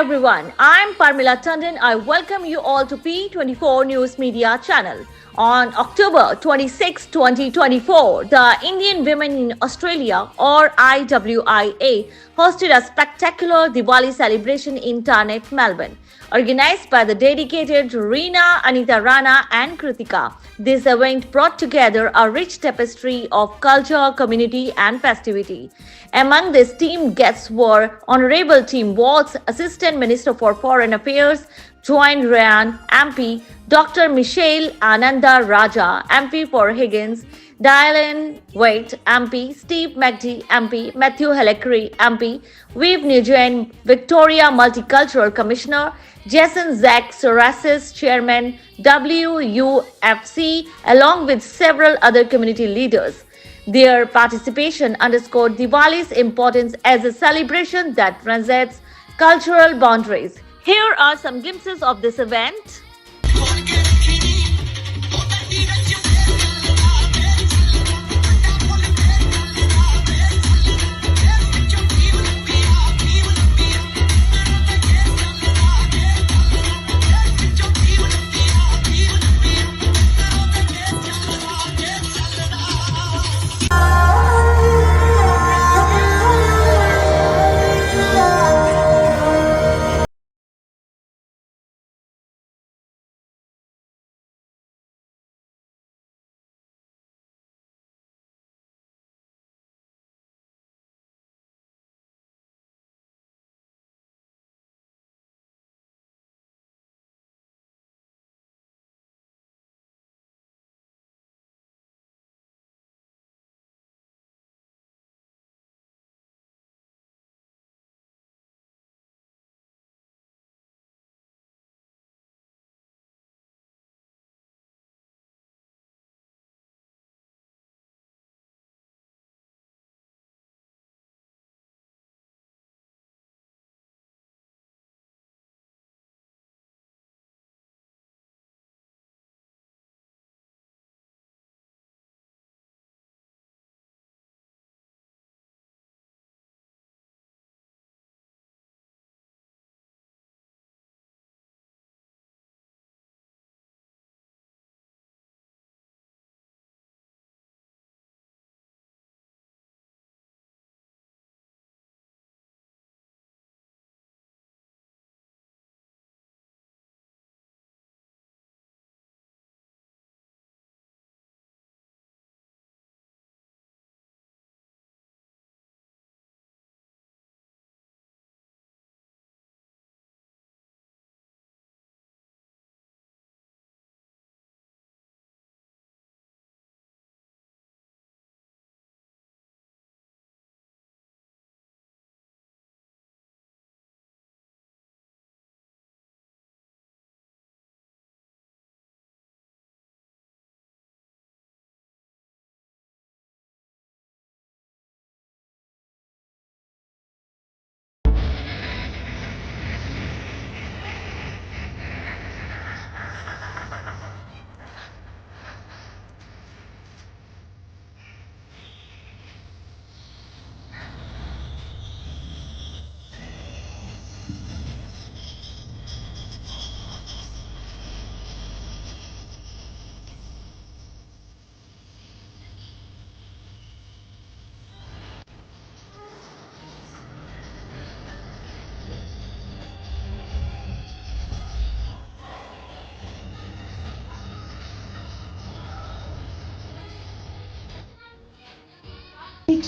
everyone, I'm Parmila Tandon. I welcome you all to P24 News Media Channel. On October 26, 2024, the Indian Women in Australia or IWIA hosted a spectacular Diwali celebration in Tarnet, Melbourne. Organized by the dedicated Reena, Anita Rana and Kritika, this event brought together a rich tapestry of culture, community and festivity. Among these team guests were Honorable Tim Watts, Assistant Minister for Foreign Affairs, Joanne Ryan, MP, Dr. Michelle Ananda Raja, MP for Higgins, Dylan Waite, MP, Steve McD, MP, Matthew Hellekery, MP, Viv Nugent, Victoria Multicultural Commissioner, Jason Zach Sorasis, Chairman, WUFC, along with several other community leaders. Their participation underscored Diwali's importance as a celebration that transcends cultural boundaries. Here are some glimpses of this event.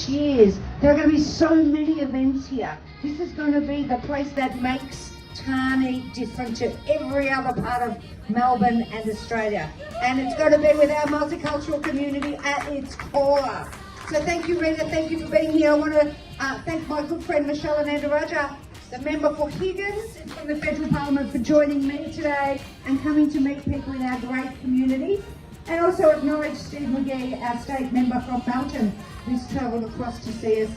Years. There are going to be so many events here. This is going to be the place that makes Tarneit different to every other part of Melbourne and Australia. And it's going to be with our multicultural community at its core. So thank you, Rita. Thank you for being here. I want to thank my good friend Michelle Anandaraja, the member for Higgins from the Federal Parliament, for joining me today and coming to meet people in our great community. And also acknowledge Steve McGee, our state member from Melton, who's travelled across to see us.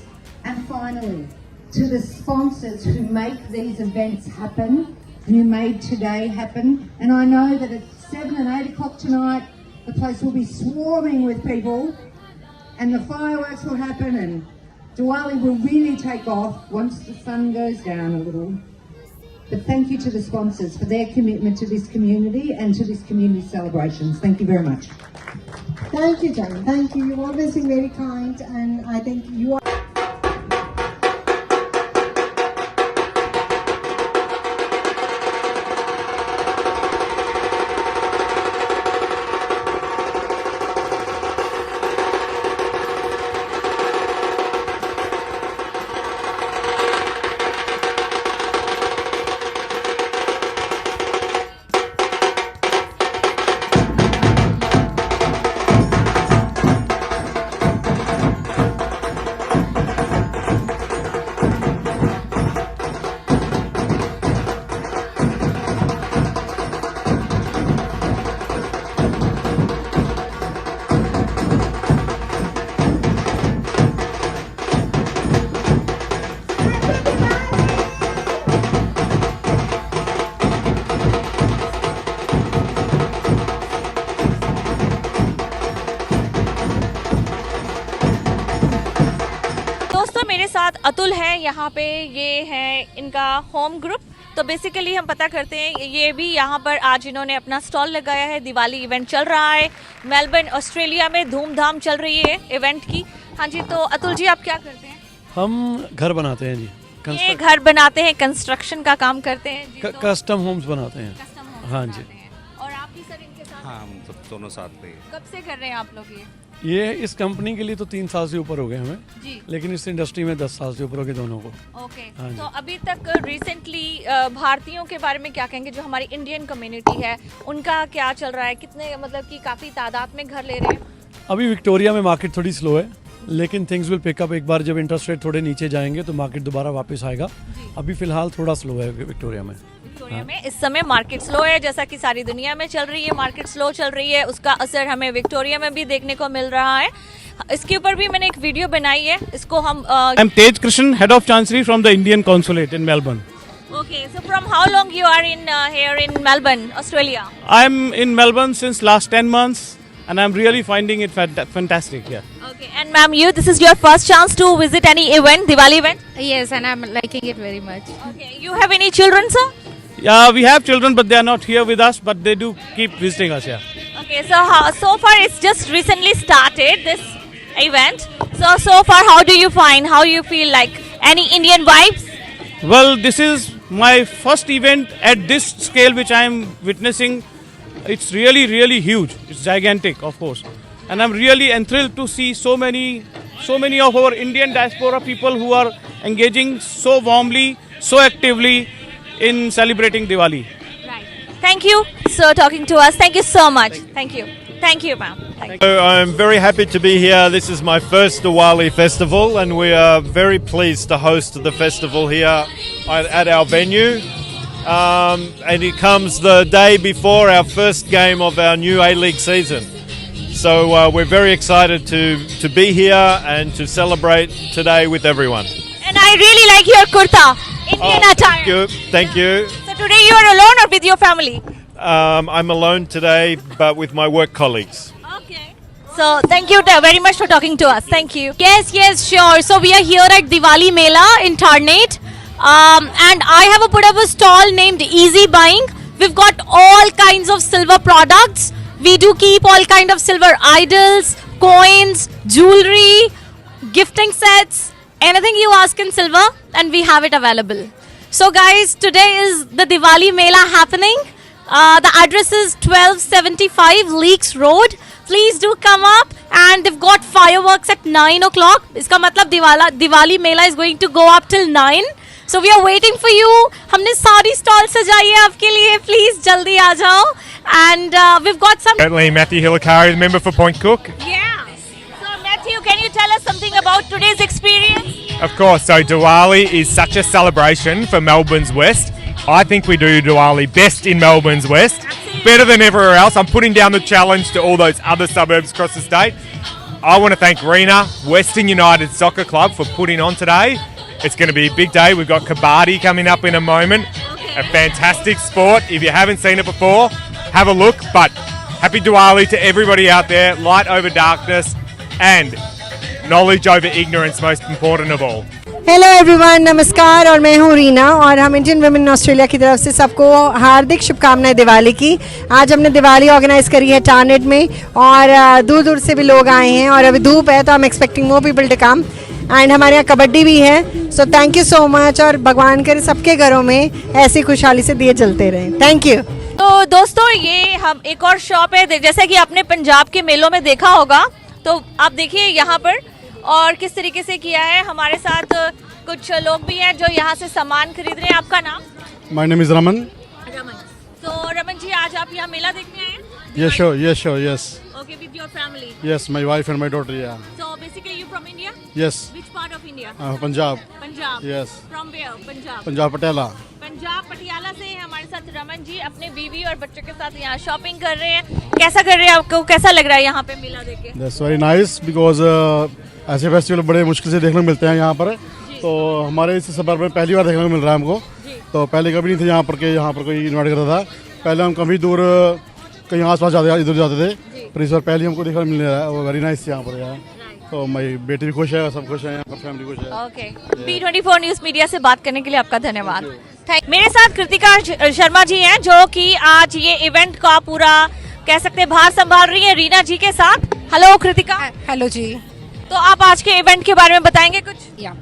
And finally, to the sponsors who make these events happen, who made today happen. And I know that at 7 and 8 o'clock tonight, the place will be swarming with people and the fireworks will happen and Diwali will really take off once the sun goes down a little. But thank you to the sponsors for their commitment to this community and to this community celebrations. Thank you very much. Thank you, Jane. Thank you. You've always been very kind, and I think you are. दोस्तों मेरे साथ अतुल है यहाँ पे, ये है इनका home group. तो बेसिकली हम पता करते हैं, ये भी यहाँ पर आज इन्होंने अपना स्टॉल लगाया है। दिवाली इवेंट चल रहा है मेलबर्न ऑस्ट्रेलिया में, धूमधाम चल रही है इवेंट की। हाँ जी, तो अतुल जी आप क्या करते हैं? हम घर बनाते हैं जी। ये घर बनाते हैं, कंस्ट्रक्शन का काम करते हैं जी, तो कस्टम होम्स बनाते हैं। कस्टम होम हाँ बनाते जी। हैं। और आप भी सर इनके साथ? हाँ, हम सब दोनों साथ में। कब से कर रहे हैं आप लोग ये? ये इस कंपनी के लिए तो 3 साल से ऊपर हो गए हमें जी। लेकिन इस इंडस्ट्री में 10 साल से ऊपर हो गए दोनों को। ओके। हाँ जी। तो अभी तक रिसेंटली भारतीयों के बारे में क्या कहेंगे, जो हमारी इंडियन कम्युनिटी है उनका क्या चल रहा है? कितने मतलब कि काफ़ी तादाद में घर ले रहे हैं? अभी विक्टोरिया में मार्केट थोड़ी स्लो है, लेकिन थिंग्स विल पिकअप। एक बार जब इंटरेस्ट रेट थोड़े नीचे जाएंगे तो मार्केट दोबारा वापस आएगा। अभी फिलहाल थोड़ा स्लो है विक्टोरिया में। विक्टोरिया में इस समय मार्केट स्लो है, जैसा कि सारी दुनिया में चल रही है, मार्केट स्लो चल रही है। उसका असर हमें विक्टोरिया में भी देखने को मिल रहा है। इसके ऊपर भी मैंने एक वीडियो बनाई है, इसको हम I'm Tej Krishan, Head of Chancery from the Indian Consulate in Melbourne. Okay, so from how long you are in here in Melbourne, Australia? I'm in Melbourne since last 10 months and I'm really finding it fantastic here. Okay, and ma'am, this is your first chance to visit any event, Diwali event? Yes, and I'm liking it very much. Okay, you have any children, sir? Yeah, we have children but they are not here with us, but they do keep visiting us here. Okay, so so far it's just recently started this event. So far how do you find? How you feel like? Any Indian vibes? Well, this is my first event at this scale which I am witnessing. It's really, really huge. It's gigantic, of course. And I'm really enthralled to see so many of our Indian diaspora people who are engaging so warmly, so actively in celebrating Diwali. Right. Thank you, sir, talking to us. Thank you so much. Thank you. Thank you, ma'am. Thank you. So I'm very happy to be here. This is my first Diwali festival and we are very pleased to host the festival here at our venue. And it comes the day before our first game of our new A-League season. So we're very excited to be here and to celebrate today with everyone. And I really like your kurta, Indian attire. Thank you. Thank you. So today you are alone or with your family? I'm alone today but with my work colleagues. Okay. So thank you very much for talking to us. Thank you. Yes, sure. So we are here at Diwali Mela in Tarnate. And I have put up a stall named Easy Buying. We've got all kinds of silver products. We do keep all kind of silver idols, coins, jewelry, gifting sets, anything you ask in silver, and we have it available. So guys, today is the Diwali Mela happening. The address is 1275 Leaks Road. Please do come up, and they've got fireworks at 9 o'clock. Iska matlab Diwali Mela is going to go up till 9. So we are waiting for you. हमने सारी stall सजाई है आपके लिए. Please जल्दी आ जाओ. And we've got some. Certainly, Matthew Hilakari, the member for Point Cook. Yeah. So Matthew, can you tell us something about today's experience? Of course, so Diwali is such a celebration for Melbourne's West. I think we do Diwali best in Melbourne's West. Better than everywhere else. I'm putting down the challenge to all those other suburbs across the state. I want to thank Rena, Western United Soccer Club, for putting on today. It's going to be a big day. We've got Kabaddi coming up in a moment. A fantastic sport. If you haven't seen it before, have a look. But happy Diwali to everybody out there. Light over darkness and knowledge over ignorance, most important of all. Hello everyone, नमस्कार। और मैं हूँ रीना और हम Indian women in Australia की तरफ से सबको हार्दिक शुभकामनाएं दिवाली की। आज हमने दिवाली ऑर्गेनाइज करी है टार्नेट में और दूर दूर से भी लोग आए हैं और अभी धूप है तो I am expecting more people to come. And हमारे यहाँ कबड्डी भी है। So thank you so much और भगवान करे सबके घरों में ऐसी खुशहाली से दिए चलते रहें। Thank you. तो दोस्तों ये हम एक और शॉप है, जैसा कि आपने पंजाब के मेलों में देखा होगा, तो आप देखिए यहाँ पर और किस तरीके से किया है। हमारे साथ कुछ लोग भी हैं जो यहाँ से सामान खरीद रहे हैं। आपका नाम? My name is Raman. Raman. तो रमन जी, आज आप यहाँ मेला देखने आए हैं? Yes sure yes Okay, with your family. Yes my wife and my daughter या So basically you from India? Yes Which part of India? Punjab Punjab. Yes. From where? Punjab. Punjab Patiala. Punjab Patiala से हमारे साथ रमन जी अपने बीवी और बच्चों के साथ यहाँ शॉपिंग कर रहे हैं। कैसा कर रहे हैं, आपको कैसा लग रहा है यहाँ पे मेला देख के? दैट्स वेरी नाइस बिकॉज ऐसे फेस्टिवल बड़े मुश्किल से देखने को मिलते हैं यहाँ पर। तो हमारे इस सफर में पहली बार देखने को मिल रहा है हमको। तो पहले कभी नहीं थे यहाँ पर के यहाँ पर कोई इन्वाइट करता था। पहले हम कभी दूर कहीं आसपास जाते इधर जाते थे, पर इस बार पहले हमको देखने मिल रहा है। वो वेरी नाइस यहाँ पर यार। तो मेरी बेटी भी खुश है, सब खुश है, यहाँ पर फैमिली खुश है। ओके, P24 न्यूज़ मीडिया से बात करने के लिए आपका धन्यवाद। मेरे साथ कृतिका शर्मा जी हैं जो कि आज ये इवेंट का पूरा कह सकते हैं भार संभाल रही है रीना जी के साथ। हेलो कृतिका। हेलो जी। तो आप आज के इवेंट के बारे में बताएंगे कुछ? या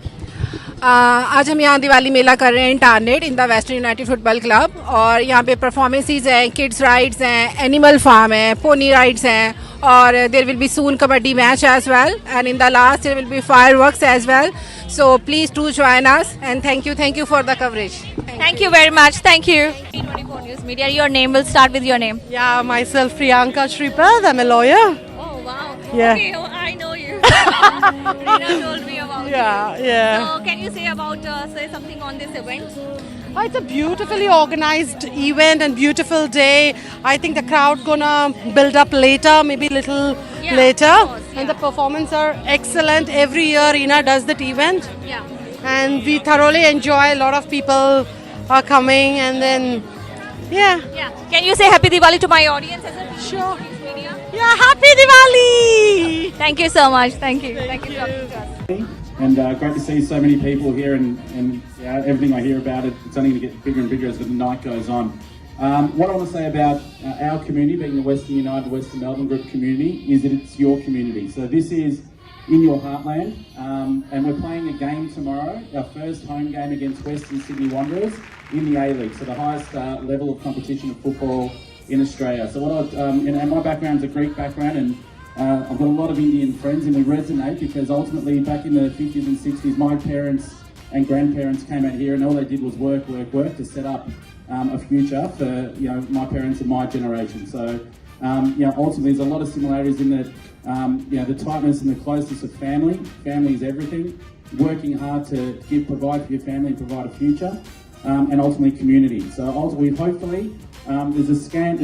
आज हम यहाँ दिवाली मेला कर रहे हैं Tarneit in the Western United Football Club और यहाँ पे परफॉर्मेंसेस हैं, किड्स राइड्स हैं, एनिमल फार्म है, पोनी राइड्स हैं और there will be soon kabaddi match as well and in the last there will be fireworks as well. So please do join us and thank you for the coverage. Thank you very much. Thank you. P24 News Media. Your name will start with your name. Yeah, myself Priyanka Shripad. I'm a lawyer. Oh wow. Yeah. Okay, oh, I know you. Rina told me about Yeah, you. yeah. So can you say something on this event? It's a beautifully organized event and beautiful day. I think the crowd gonna build up later, maybe little later. Of course, And the performance are excellent. Every year Rina does that event. Yeah. And we thoroughly enjoy. A lot of people are coming and then, yeah. Yeah. Can you say Happy Diwali to my audience as well? Sure. News Media. Yeah, Happy Diwali! Thank you so much. Thank you. Thank you for coming to us. And great to see so many people here and everything I hear about it, it's only going to get bigger and bigger as the night goes on. What I want to say about our community, being the Western United Western Melbourne Group community, is that it's your community. So this is in your heartland and we're playing a game tomorrow, our first home game against Western Sydney Wanderers in the A-League, so the highest level of competition of football in Australia. So what and my background's a Greek background and I've got a lot of Indian friends and we resonate because ultimately back in the 50s and 60s my parents and grandparents came out here and all they did was work to set up a future for my parents and my generation. So ultimately there's a lot of similarities in that the tightness and the closeness of family. Family is everything. Working hard to provide for your family and provide a future, and ultimately community. So ultimately, hopefully, there's a scan.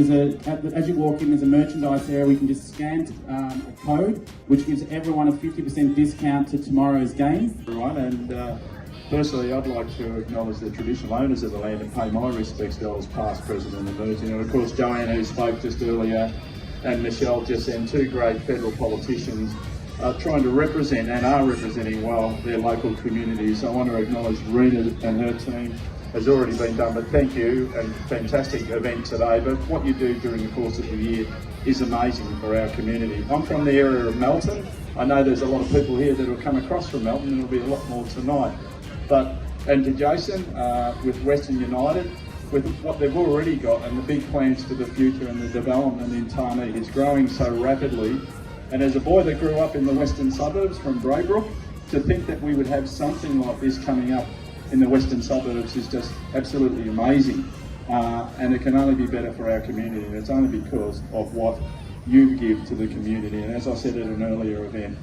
As you walk in, there's a merchandise area. We can just scan a code, which gives everyone a 50% discount to tomorrow's game. Right, and firstly, I'd like to acknowledge the traditional owners of the land and pay my respects to elders past, present, and emerging. And of course, Joanne, who spoke just earlier, and Michelle just then, two great federal politicians trying to represent and are representing well their local communities. So I want to acknowledge Rena and her team has already been done, but thank you, and fantastic event today. But what you do during the course of the year is amazing for our community. I'm from the area of Melton. I know there's a lot of people here that will come across from Melton, and there'll be a lot more tonight. And to Jason with Western United, with what they've already got and the big plans for the future and the development in Tarnee is growing so rapidly. And as a boy that grew up in the western suburbs from Braybrook, to think that we would have something like this coming up in the western suburbs is just absolutely amazing. And it can only be better for our community, and it's only because of what you give to the community. And as I said at an earlier event,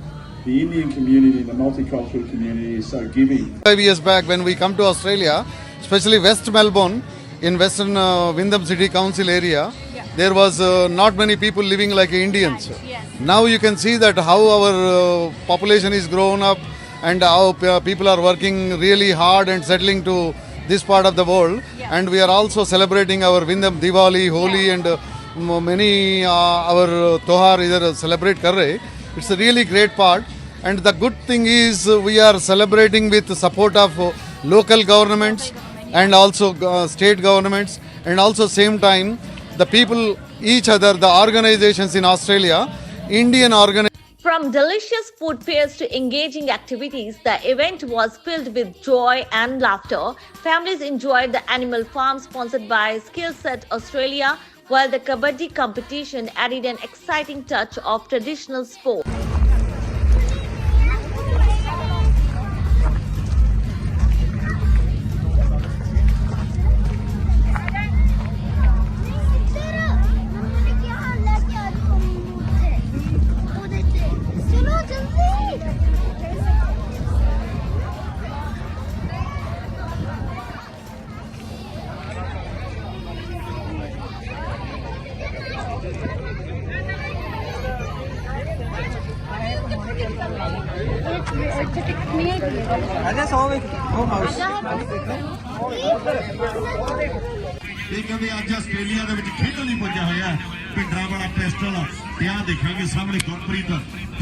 the Indian community, the multicultural community is so giving. 5 years back when we come to Australia, especially West Melbourne, in Western Wyndham City Council area, there was not many people living like Indians. Yes. Now you can see that how our population is grown up and how people are working really hard and settling to this part of the world. And we are also celebrating our Wyndham Diwali, Holi and many our Tohar either celebrate kar rahe. It's a really great part. And the good thing is we are celebrating with the support of local governments and also state governments, and also same time the people, each other, the organizations in Australia, Indian organizations. From delicious food fairs to engaging activities, the event was filled with joy and laughter. Families enjoyed the animal farm sponsored by Skillset Australia, while the Kabaddi competition added an exciting touch of traditional sport. ਇਹ ਕਹਿੰਦੇ ਅੱਜ Australia ਦੇ ਵਿੱਚ ਖੇਡਣ ਲਈ ਪੁੱਜਿਆ ਹੋਇਆ ਪਿੰਡਰਾ ਵਾਲਾ ਪਿਸਟਲ ਤੇ ਆਹ ਦੇਖਾਂਗੇ ਸਾਹਮਣੇ ਗੁਰਪ੍ਰੀਤ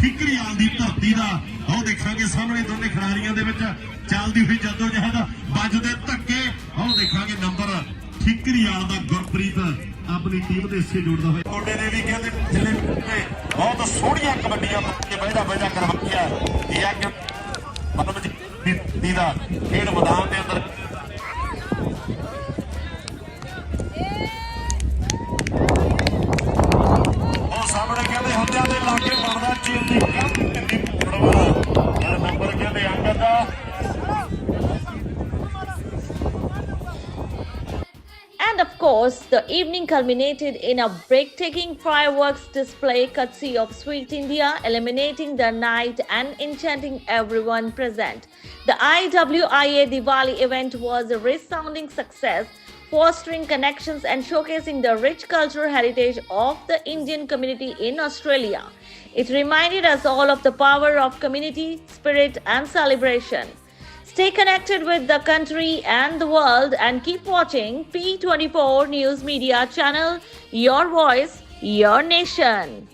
ਠੀਕਰੀਵਾਲ ਦੀ ਧਰਤੀ ਦਾ ਆਹ ਦੇਖਾਂਗੇ ਸਾਹਮਣੇ ਦੋਨੇ ਖਿਡਾਰੀਆਂ ਦੇ ਵਿੱਚ ਚੱਲਦੀ ਹੋਈ ਜਦੋਜਹਿਦ ਵੱਜਦੇ ਧੱਕੇ ਆਹ ਦੇਖਾਂਗੇ ਨੰਬਰ ਠੀਕਰੀਵਾਲ ਦਾ ਗੁਰਪ੍ਰੀਤ ਆਪਣੀ ਟੀਮ ਦੇ ਹਿੱਸੇ ਜੋੜਦਾ ਹੋਇਆ ਮੁੰਡੇ ਨੇ ਵੀ ਕਹਿੰਦੇ ਜਿਲੇ ਬਹੁਤ ਸੋਹਣੀਆਂ ਕਬੱਡੀਆਂ ਕੇ ਬਹਿਦਾ ਕਰਵਾਈਆਂ ਇਹ ਆ ਕਿ ਮਤਲਬ ਦੀ ਦਾ ਖੇਡ ਮੈਦਾਨ ਦੇ ਅੰਦਰ ਸਾਹਮਣੇ ਕਹਿੰਦੇ ਹੁੰਦਿਆਂ ਦੇ ਲਾਗੇ ਬਣਦਾ ਚੀਨ ਦੀ ਕਿੰਨੀ ਪੜਵਾ ਇਹ ਨੰਬਰ ਕਹਿੰਦੇ ਅੰਗਦ ਦਾ And of course, the evening culminated in a breathtaking fireworks display courtesy of Sweet India, illuminating the night and enchanting everyone present. The IWIA Diwali event was a resounding success, fostering connections and showcasing the rich cultural heritage of the Indian community in Australia. It reminded us all of the power of community spirit and celebration. Stay connected with the country and the world and keep watching P24 News Media Channel, your voice, your nation.